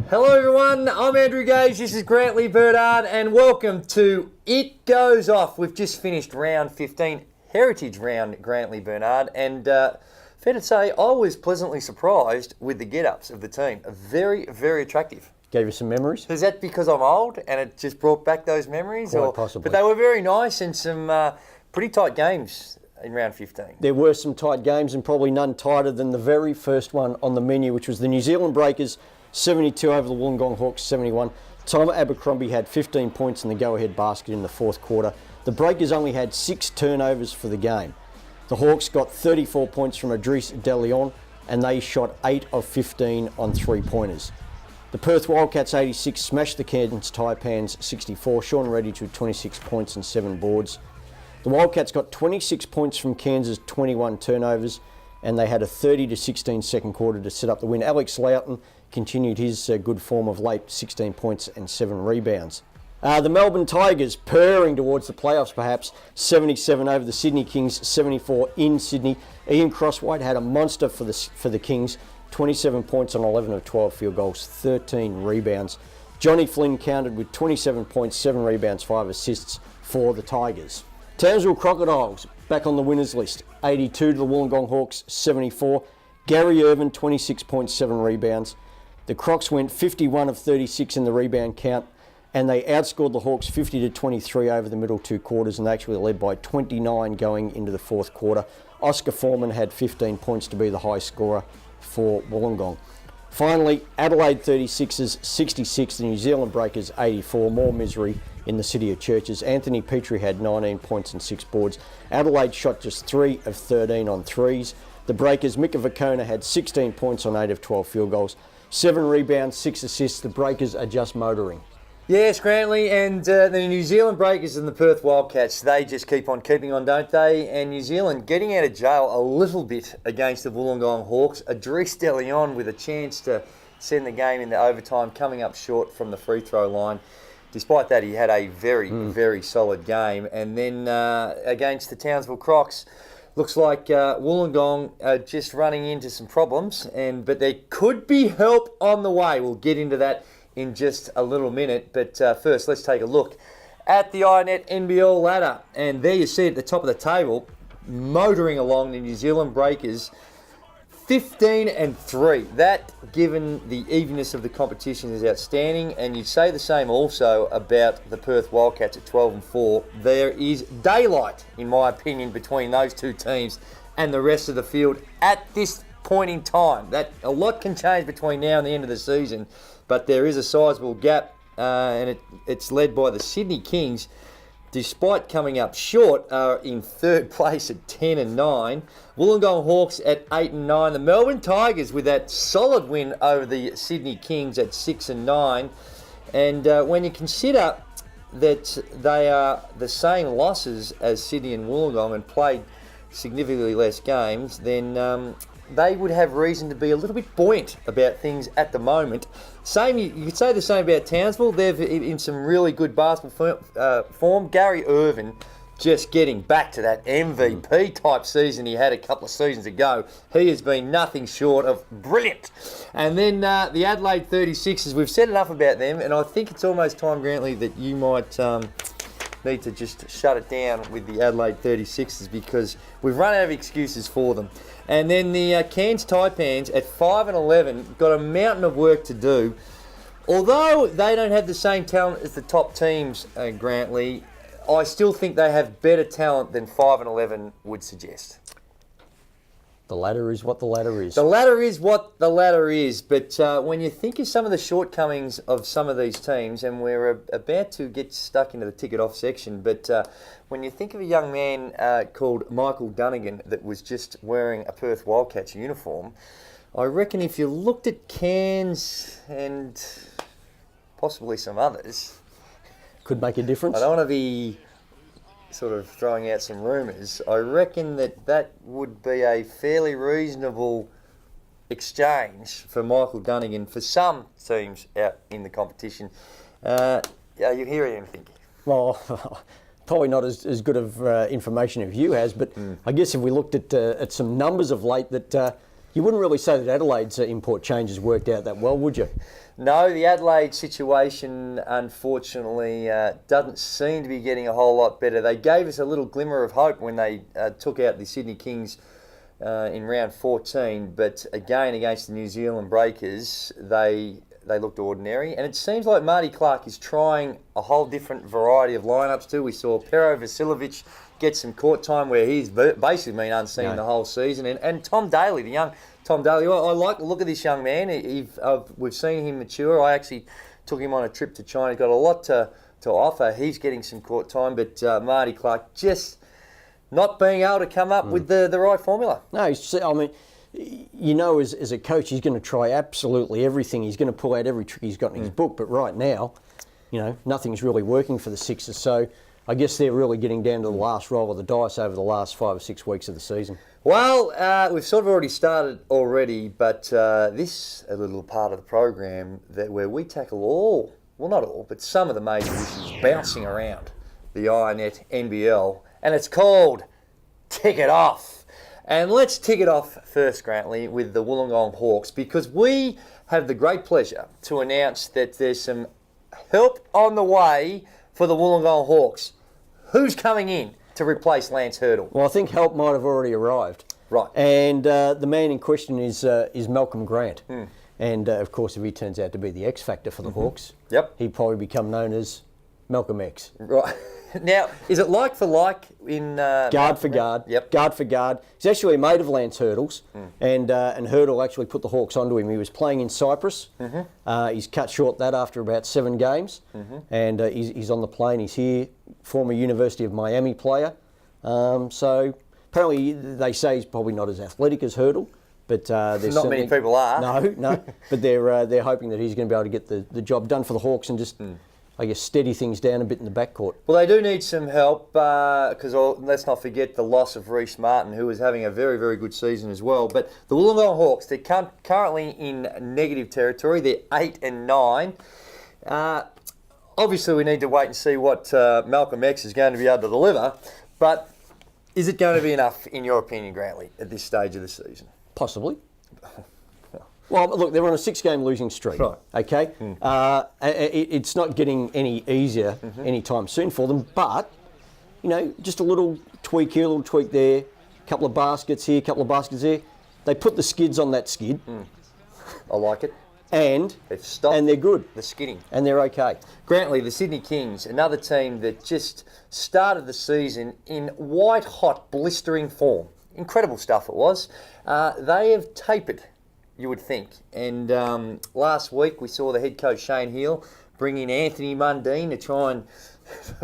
Hello everyone, I'm Andrew Gage, this is Grantley Bernard, and welcome to It Goes Off. We've just finished round 15, Heritage round, Grantley Bernard, and fair to say I was pleasantly surprised with the get-ups of the team. Very, very attractive. Gave you some memories? Is that because I'm old and it just brought back those memories? Quite possibly. But they were very nice and some pretty tight games in round 15. There were some tight games and probably none tighter than the very first one on the menu, which was the New Zealand Breakers 72 over the Wollongong Hawks 71. Tom Abercrombie had 15 points in the go-ahead basket in the fourth quarter. The Breakers only had 6 turnovers for the game. The Hawks got 34 points from Idris DeLeon and they shot 8 of 15 on three-pointers. The Perth Wildcats 86 smashed the Cairns Taipans 64. Sean Reddy to 26 points and 7 boards. The Wildcats got 26 points from Kansas 21 turnovers and they had a 30-16 second quarter to set up the win. Alex Loughton continued his good form of late, 16 points and 7 rebounds. The Melbourne Tigers purring towards the playoffs perhaps, 77 over the Sydney Kings, 74 in Sydney. Ian Crosswhite had a monster for the Kings, 27 points on 11 of 12 field goals, 13 rebounds. Johnny Flynn counted with 27 points, 7 rebounds, 5 assists for the Tigers. Townsville Crocodiles back on the winners list, 82 to the Wollongong Hawks, 74. Gary Irvin, 26.7 rebounds. The Crocs went 51 of 36 in the rebound count, and they outscored the Hawks 50-23 over the middle 2 quarters, and they actually led by 29 going into the fourth quarter. Oscar Foreman had 15 points to be the high scorer for Wollongong. Finally, Adelaide 36ers 66, the New Zealand Breakers 84, more misery in the City of Churches. Anthony Petrie had 19 points and 6 boards. Adelaide shot just 3 of 13 on threes. The Breakers, Mika Vakona had 16 points on 8 of 12 field goals, 7 rebounds, 6 assists. The Breakers are just motoring. Yes, Grantley, and the New Zealand Breakers and the Perth Wildcats, they just keep on keeping on, don't they? And New Zealand getting out of jail a little bit against the Wollongong Hawks. Idris DeLeon with a chance to send the game into overtime, coming up short from the free throw line. Despite that, he had a very, very solid game. And then against the Townsville Crocs, looks like Wollongong are just running into some problems, but there could be help on the way. We'll get into that in just a little minute, but first let's take a look at the INET NBL ladder, and there you see at the top of the table, motoring along the New Zealand Breakers, 15-3. That, given the evenness of the competition, is outstanding, and you'd say the same also about the Perth Wildcats at 12-4. There is daylight, in my opinion, between those two teams and the rest of the field at this point in time. That a lot can change between now and the end of the season, but there is a sizable gap, and it's led by the Sydney Kings, despite coming up short, are in third place at 10-9. Wollongong Hawks at 8-9. The Melbourne Tigers with that solid win over the Sydney Kings at 6-9. And when you consider that they are the same losses as Sydney and Wollongong and played significantly less games, then they would have reason to be a little bit buoyant about things at the moment. You could say the same about Townsville. They're in some really good basketball form. Gary Irvin just getting back to that MVP type season he had a couple of seasons ago. He has been nothing short of brilliant. And then the Adelaide 36ers, we've said enough about them, and I think it's almost time, Grantley, that you might need to just shut it down with the Adelaide 36ers, because we've run out of excuses for them. And then the Cairns Taipans at 5-11 got a mountain of work to do. Although they don't have the same talent as the top teams, Grantley, I still think they have better talent than 5-11 would suggest. The ladder is what the ladder is. The ladder is what the ladder is, but when you think of some of the shortcomings of some of these teams, and we're about to get stuck into the ticket off section, but when you think of a young man called Michael Dunnigan that was just wearing a Perth Wildcats uniform, I reckon if you looked at Cairns and possibly some others, could make a difference. I don't want to be sort of throwing out some rumours. I reckon that would be a fairly reasonable exchange for Michael Dunnigan for some teams out in the competition. Are you hearing anything? Well, probably not as good of information as you has, but I guess if we looked at some numbers of late, that You wouldn't really say that Adelaide's import changes worked out that well, would you? No, the Adelaide situation, unfortunately, doesn't seem to be getting a whole lot better. They gave us a little glimmer of hope when they took out the Sydney Kings in round 14, but again against the New Zealand Breakers, they looked ordinary. And it seems like Marty Clark is trying a whole different variety of lineups too. We saw Pero Vasiljevic get some court time where he's basically been unseen the whole season. And Tom Daly, the young Tom Daly, I like the look of this young man. We've seen him mature. I actually took him on a trip to China. He's got a lot to offer. He's getting some court time, but Marty Clark just not being able to come up with the right formula. No, I mean, you know, as a coach, he's going to try absolutely everything. He's going to pull out every trick he's got in his book. But right now, you know, nothing's really working for the Sixers. So I guess they're really getting down to the last roll of the dice over the last 5 or 6 weeks of the season. Well, we've sort of already started already, but this a little part of the program where we tackle all, well not all, but some of the major issues bouncing around the INET NBL, and it's called Tick It Off. And let's tick it off first, Grantley, with the Wollongong Hawks, because we have the great pleasure to announce that there's some help on the way for the Wollongong Hawks. Who's coming in to replace Lance Hurdle? Well, I think help might have already arrived. Right. And the man in question is Malcolm Grant. And, of course, if he turns out to be the X factor for the Hawks, he'd probably become known as Malcolm X. Right. Now, is it like for like in... guard for guard. Yep. Guard for guard. He's actually a mate of Lance Hurdle's, and Hurdle actually put the Hawks onto him. He was playing in Cyprus. He's cut short that after about 7 games, and he's on the plane. He's here, former University of Miami player. So apparently they say he's probably not as athletic as Hurdle, but there's not many people are. No, but they're hoping that he's going to be able to get the job done for the Hawks and just... I guess steady things down a bit in the backcourt. Well, they do need some help because let's not forget the loss of Reece Martin, who was having a very, very good season as well. But the Wollongong Hawks, they're currently in negative territory. They're 8 and 9. Obviously, we need to wait and see what Malcolm X is going to be able to deliver. But is it going to be enough, in your opinion, Grantley, at this stage of the season? Possibly. Well, look, they're on a 6-game losing streak, okay? It's not getting any easier anytime soon for them, but, you know, just a little tweak here, a little tweak there, a couple of baskets here, a couple of baskets there. They put the skids on that skid. I like it. And they've stopped and they're good. The skidding. And they're okay. Grantley, the Sydney Kings, another team that just started the season in white-hot, blistering form. Incredible stuff it was. They have tapered, you would think. And last week we saw the head coach Shane Heal bring in Anthony Mundine to try and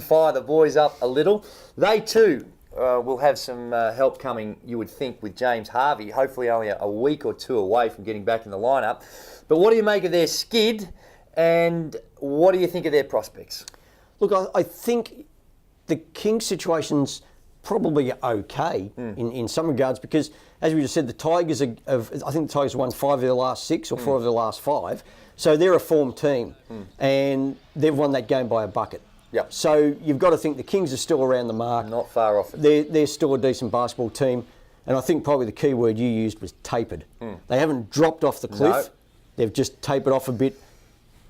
fire the boys up a little. They too will have some help coming, you would think, with James Harvey, hopefully only a week or 2 away from getting back in the lineup. But what do you make of their skid, and what do you think of their prospects? Look, I think the Kings situation's probably okay in some regards because, as we just said, the Tigers I think the Tigers won 5 of their last 6 or 4 of their last 5. So they're a formed team and they've won that game by a bucket. Yep. So you've got to think the Kings are still around the mark. Not far off it. They're still a decent basketball team. And I think probably the key word you used was tapered. They haven't dropped off the cliff. No. They've just tapered off a bit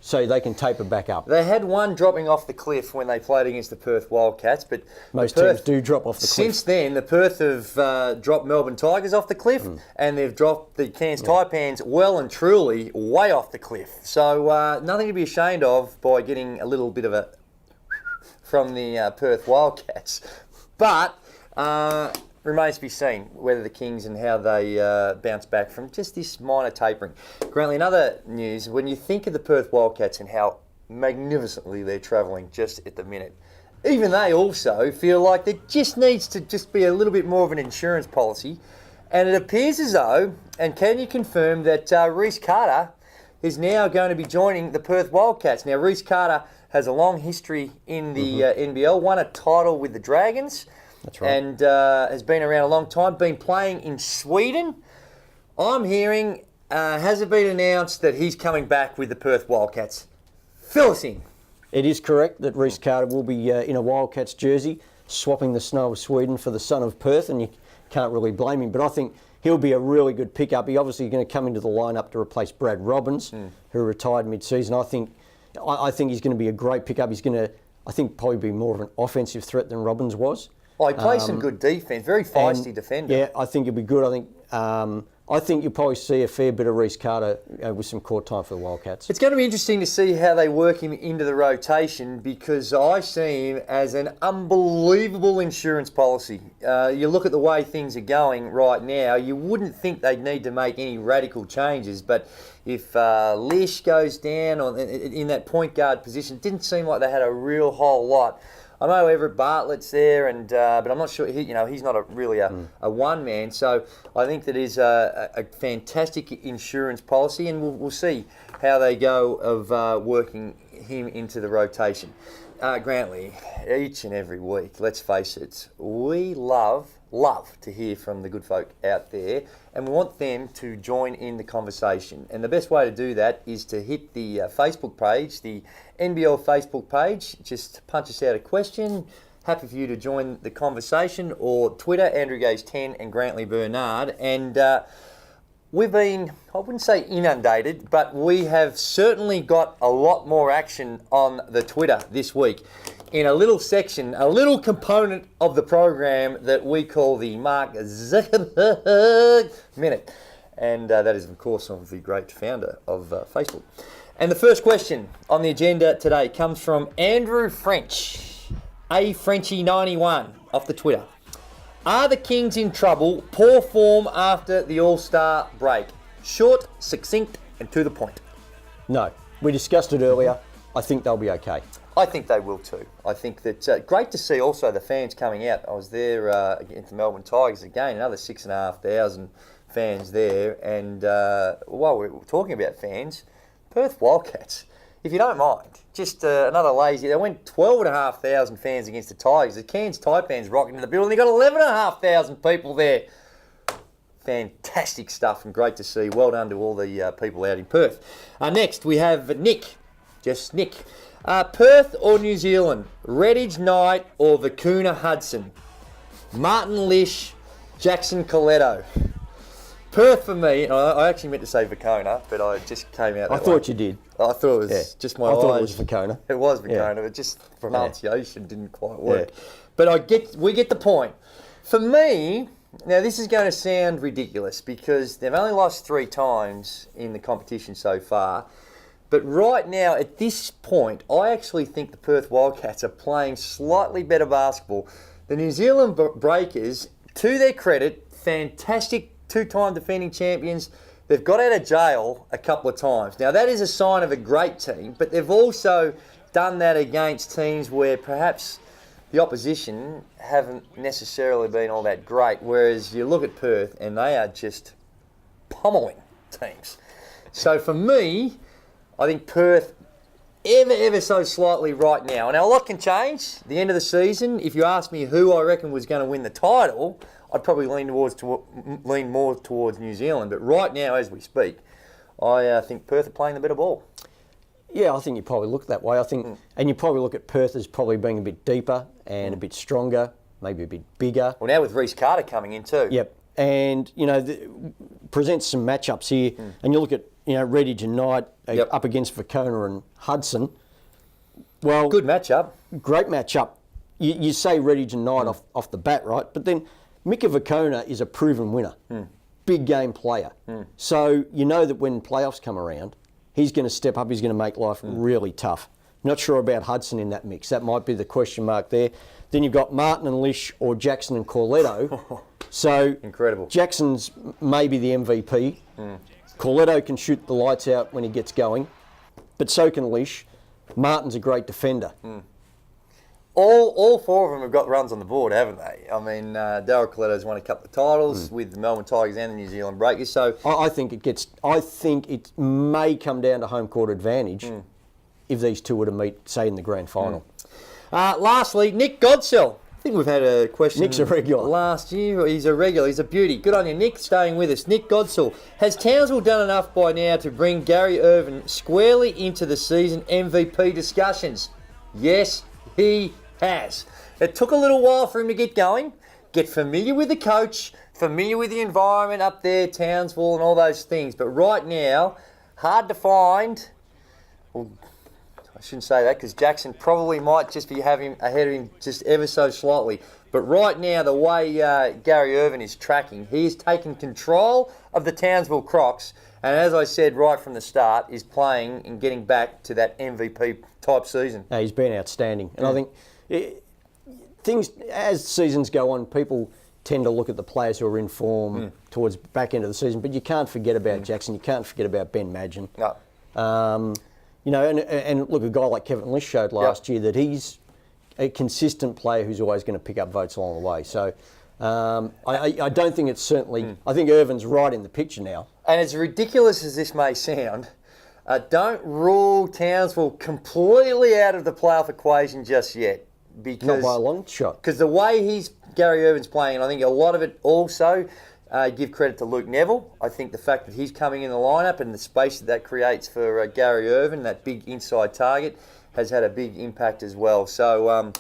so they can taper back up. They had one dropping off the cliff when they played against the Perth Wildcats, but most teams do drop off the cliff. Since then, the Perth have dropped Melbourne Tigers off the cliff, and they've dropped the Cairns Taipans well and truly way off the cliff. So nothing to be ashamed of by getting a little bit of a from the Perth Wildcats. But remains to be seen whether the Kings and how they bounce back from just this minor tapering. Grantley, in other news, when you think of the Perth Wildcats and how magnificently they're travelling just at the minute, even they also feel like there just needs to just be a little bit more of an insurance policy. And it appears as though, and can you confirm that Reece Carter is now going to be joining the Perth Wildcats. Now, Reece Carter has a long history in the NBL, won a title with the Dragons. That's right. And has been around a long time, been playing in Sweden. I'm hearing, has it been announced that he's coming back with the Perth Wildcats? Fill us in. It is correct that Reece Carter will be in a Wildcats jersey, swapping the snow of Sweden for the sun of Perth, and you can't really blame him. But I think he'll be a really good pickup. He obviously going to come into the lineup to replace Brad Robbins, who retired mid-season. I think he's going to be a great pickup. He's going to, I think, probably be more of an offensive threat than Robbins was. Oh, he plays some good defence. Very feisty defender. Yeah, I think he'll be good. I think you'll probably see a fair bit of Reece Carter with some court time for the Wildcats. It's going to be interesting to see how they work him into the rotation, because I see him as an unbelievable insurance policy. You look at the way things are going right now, you wouldn't think they'd need to make any radical changes, but if Lish goes down in that point guard position, it didn't seem like they had a real whole lot. I know Everett Bartlett's there, but I'm not sure. He's not really a one man. So I think that is a fantastic insurance policy, and we'll see how they go of working him into the rotation. Grantley, each and every week, let's face it, we love to hear from the good folk out there, and we want them to join in the conversation. And the best way to do that is to hit the Facebook page, the NBL Facebook page. Just punch us out a question. Happy for you to join the conversation, or Twitter, Andrew Gaze 10 and Grantley Bernard. And we've been, I wouldn't say inundated, but we have certainly got a lot more action on the Twitter this week in a little section, a little component of the program that we call the Mark Zuckerberg Minute. And that is, of course, of the great founder of Facebook. And the first question on the agenda today comes from Andrew French, Frenchie91, off the Twitter. Are the Kings in trouble? Poor form after the All-Star break. Short, succinct, and to the point. No. We discussed it earlier. I think they'll be okay. I think they will too. I think that great to see also the fans coming out. I was there against the Melbourne Tigers again, another 6,500 fans there. And while we're talking about fans, Perth Wildcats, if you don't mind, just another lazy. They went 12,500 fans against the Tigers. The Cairns Taipans rocking into the building. They got 11,500 people there. Fantastic stuff and great to see. Well done to all the people out in Perth. Next we have Nick, just Nick. Perth or New Zealand? Redditch Knight or Vicuna Hudson? Martin Lish, Jackson Coletto. Perth for me. I actually meant to say Vicona, but I just came out that I thought you did. I thought it was just my I eyes. thought it was Vicona. It was Vicona, but just pronunciation didn't quite work. But we get the point. For me, now this is going to sound ridiculous because they've only lost 3 times in the competition so far. But right now, at this point, I actually think the Perth Wildcats are playing slightly better basketball. The New Zealand Breakers, to their credit, fantastic 2-time defending champions. They've got out of jail a couple of times. Now, that is a sign of a great team, but they've also done that against teams where perhaps the opposition haven't necessarily been all that great, whereas you look at Perth and they are just pummeling teams. So for me, I think Perth ever so slightly right now. Now, a lot can change. The end of the season, if you ask me who I reckon was going to win the title, I'd probably lean more towards New Zealand. But right now, as we speak, I think Perth are playing the better ball. Yeah, I think you probably look that way. I think, and you probably look at Perth as probably being a bit deeper and a bit stronger, maybe a bit bigger. Well, now with Reece Carter coming in too. Yep, and presents some matchups here. And you look at Redditch and Knight up against Vicona and Hudson. Well, good matchup. Great matchup. You say Redditch and Knight off the bat, right? But then Mika Vicona is a proven winner, big game player. So you know that when playoffs come around, he's going to step up. He's going to make life really tough. Not sure about Hudson in that mix. That might be the question mark there. Then you've got Martin and Lish or Jackson and Corletto. So incredible. Jackson's maybe the MVP. Corletto can shoot the lights out when he gets going, but so can Lish. Martin's a great defender. All 4 of them have got runs on the board, haven't they? I mean, Daryl Coletto's won a couple of titles with the Melbourne Tigers and the New Zealand Breakers. So I think it may come down to home court advantage if these two were to meet, say, in the grand final. Lastly, Nick Godsell. I think we've had a question. Nick's a regular. Last year, he's a regular. He's a beauty. Good on you, Nick, staying with us. Nick Godsell. Has Townsville done enough by now to bring Gary Irvin squarely into the season MVP discussions? Yes, he has. It took a little while for him to get going, get familiar with the coach, familiar with the environment up there, Townsville and all those things. But right now, hard to find. Well, I shouldn't say that because Jackson probably might just be having ahead of him just ever so slightly. But right now, the way Gary Irvin is tracking, he is taking control of the Townsville Crocs. And as I said right from the start, is playing and getting back to that MVP type season. No, he's been outstanding. And I think things, as seasons go on, people tend to look at the players who are in form towards back end of the season. But you can't forget about Jackson. You can't forget about Ben Madgen. No. You know, and look, a guy like Kevin Lish showed last year that he's a consistent player who's always going to pick up votes along the way. So I don't think it's certainly... I think Irvin's right in the picture now. And as ridiculous as this may sound, don't rule Townsville completely out of the playoff equation just yet. Because, not by a long shot. Because the way Gary Irvin's playing, and I think a lot of it also... give credit to Luke Neville. I think the fact that he's coming in the lineup and the space that creates for Gary Irvin, that big inside target, has had a big impact as well. So,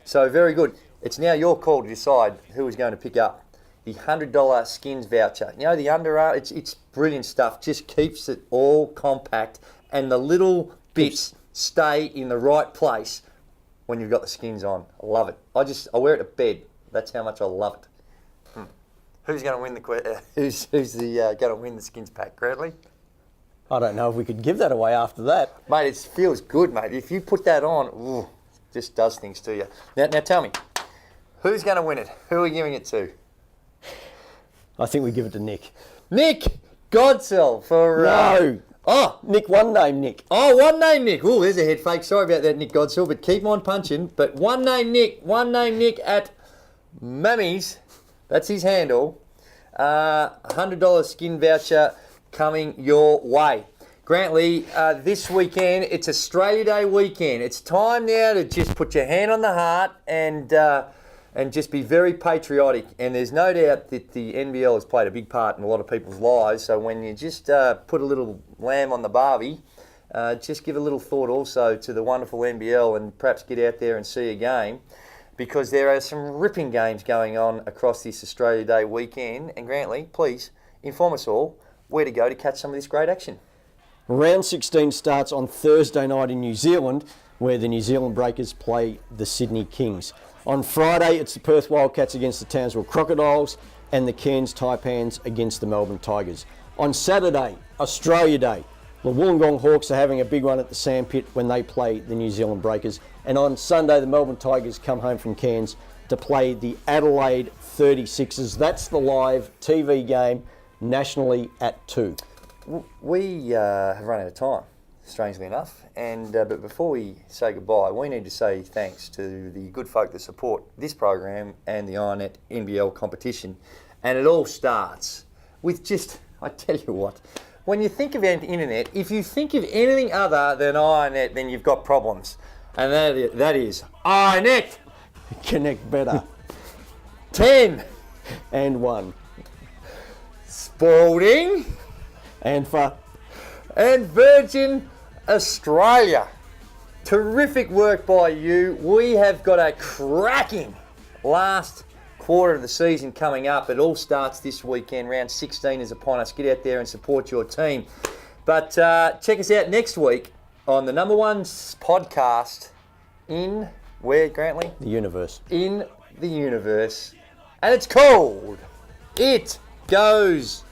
so very good. It's now your call to decide who is going to pick up the $100 Skins voucher. You know, the underarm, it's brilliant stuff. Just keeps it all compact and the little bits stay in the right place when you've got the Skins on. I love it. I wear it to bed. That's how much I love it. Who's going to win going to win the Skins pack, Bradley? I don't know if we could give that away after that. Mate, it feels good, mate. If you put that on, it just does things to you. Now tell me, who's going to win it? Who are we giving it to? I think we give it to Nick. Nick Godsell for... No! Nick, one name Nick. Oh, one name Nick. Oh, there's a head fake. Sorry about that, Nick Godsell, but keep on punching. But one name Nick at Mammy's. That's his handle. $100 skin voucher coming your way. Grantley, this weekend, it's Australia Day weekend. It's time now to just put your hand on the heart and just be very patriotic. And there's no doubt that the NBL has played a big part in a lot of people's lives. So when you just put a little lamb on the barbie, just give a little thought also to the wonderful NBL and perhaps get out there and see a game. Because there are some ripping games going on across this Australia Day weekend. And Grantley, please inform us all where to go to catch some of this great action. Round 16 starts on Thursday night in New Zealand, where the New Zealand Breakers play the Sydney Kings. On Friday, it's the Perth Wildcats against the Townsville Crocodiles and the Cairns Taipans against the Melbourne Tigers. On Saturday, Australia Day, the Wollongong Hawks are having a big one at the Sandpit when they play the New Zealand Breakers. And on Sunday, the Melbourne Tigers come home from Cairns to play the Adelaide 36ers. That's the live TV game nationally at 2. We have run out of time, strangely enough. And but before we say goodbye, we need to say thanks to the good folk that support this program and the IronNet NBL competition. And it all starts with just, I tell you what, when you think of the internet, if you think of anything other than IronNet, then you've got problems. And that is IronNet. Connect better. 10. And 1. Spalding. And for. And Virgin Australia. Terrific work by you. We have got a cracking last quarter of the season coming up. It all starts this weekend. Round 16 is upon us. Get out there and support your team. But check us out next week on the number one podcast in where, Grantley? The universe. In the universe. And it's called It Goes